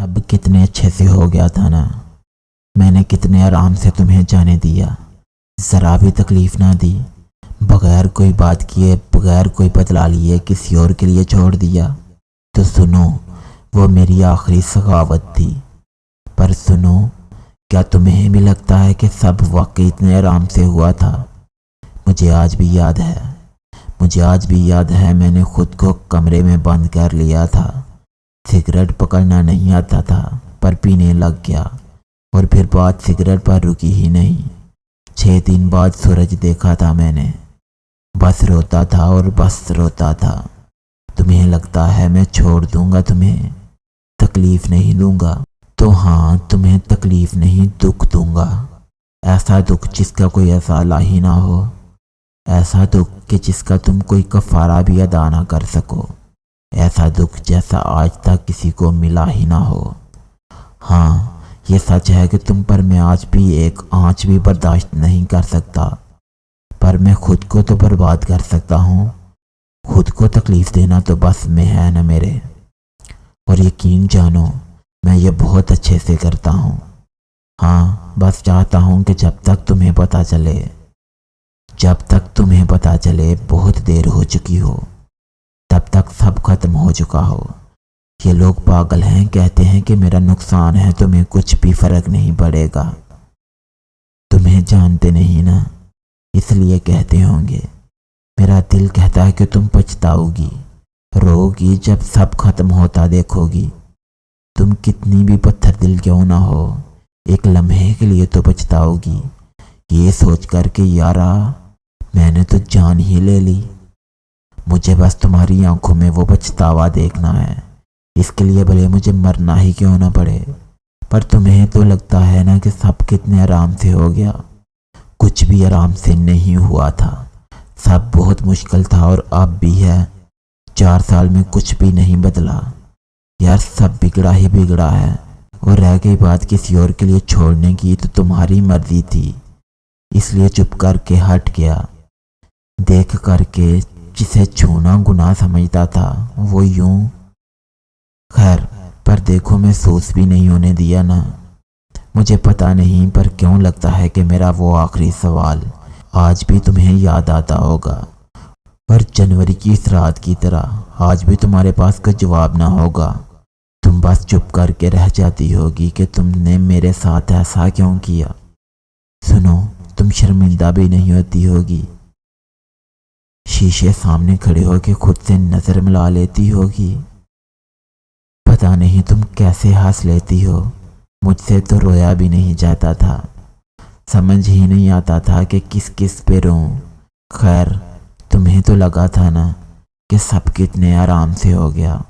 सब कितने अच्छे से हो गया था ना। मैंने कितने आराम से तुम्हें जाने दिया, ज़रा भी तकलीफ़ ना दी, बगैर कोई बात किए, बगैर कोई बदला लिए किसी और के लिए छोड़ दिया। तो सुनो, वो मेरी आखिरी सखावत थी। पर सुनो, क्या तुम्हें भी लगता है कि सब वाकई इतने आराम से हुआ था? मुझे आज भी याद है, मैंने खुद को कमरे में बंद कर लिया था। सिगरेट पकड़ना नहीं आता था, पर पीने लग गया, और फिर बात सिगरेट पर रुकी ही नहीं। 6 दिन बाद सूरज देखा था मैंने। बस रोता था और बस रोता था। तुम्हें लगता है मैं छोड़ दूंगा, तुम्हें तकलीफ नहीं दूंगा? तो हाँ, तुम्हें तकलीफ नहीं, दुख दूंगा। ऐसा दुख जिसका कोई असाला ही ना हो, ऐसा दुख कि जिसका तुम कोई कफारा भी अदा ना कर सको, ऐसा दुख जैसा आज तक किसी को मिला ही ना हो। हाँ, ये सच है कि तुम पर मैं आज भी एक आंच भी बर्दाश्त नहीं कर सकता, पर मैं खुद को तो बर्बाद कर सकता हूँ। खुद को तकलीफ देना तो बस में है न मेरे। और यकीन जानो, मैं ये बहुत अच्छे से करता हूँ। हाँ, बस चाहता हूँ कि जब तक तुम्हें पता चले बहुत देर हो चुकी हो, तब तक सब खत्म हो चुका हो। ये लोग पागल हैं, कहते हैं कि मेरा नुकसान है, तुम्हें कुछ भी फर्क नहीं पड़ेगा। तुम्हें जानते नहीं ना, इसलिए कहते होंगे। मेरा दिल कहता है कि तुम पछताओगी, रोगी जब सब खत्म होता देखोगी। तुम कितनी भी पत्थर दिल क्यों ना हो, एक लम्हे के लिए तो पछताओगी, ये सोच कर के यारा मैंने तो जान ही ले ली। मुझे बस तुम्हारी आंखों में वो पछतावा देखना है, इसके लिए भले मुझे मरना ही क्यों ना पड़े। पर तुम्हें तो लगता है ना कि सब कितने आराम से हो गया। कुछ भी आराम से नहीं हुआ था, सब बहुत मुश्किल था और अब भी है। 4 साल में कुछ भी नहीं बदला यार, सब बिगड़ा ही बिगड़ा है। और रह गई बात किसी और के लिए छोड़ने की, तो तुम्हारी मर्जी थी, इसलिए चुप करके हट गया। देख करके जिसे छूना गुनाह समझता था, वो यूं खैर, पर देखो महसूस भी नहीं होने दिया ना। मुझे पता नहीं, पर क्यों लगता है कि मेरा वो आखिरी सवाल आज भी तुम्हें याद आता होगा, और जनवरी की इस रात की तरह आज भी तुम्हारे पास कोई जवाब ना होगा। तुम बस चुप करके रह जाती होगी कि तुमने मेरे साथ ऐसा क्यों किया। सुनो, तुम शर्मिंदा भी नहीं होती होगी, शीशे सामने खड़े होकर खुद से नजर मिला लेती होगी। पता नहीं तुम कैसे हंस लेती हो, मुझसे तो रोया भी नहीं जाता था। समझ ही नहीं आता था कि किस किस पे रोऊं। खैर, तुम्हें तो लगा था ना कि सब कितने आराम से हो गया।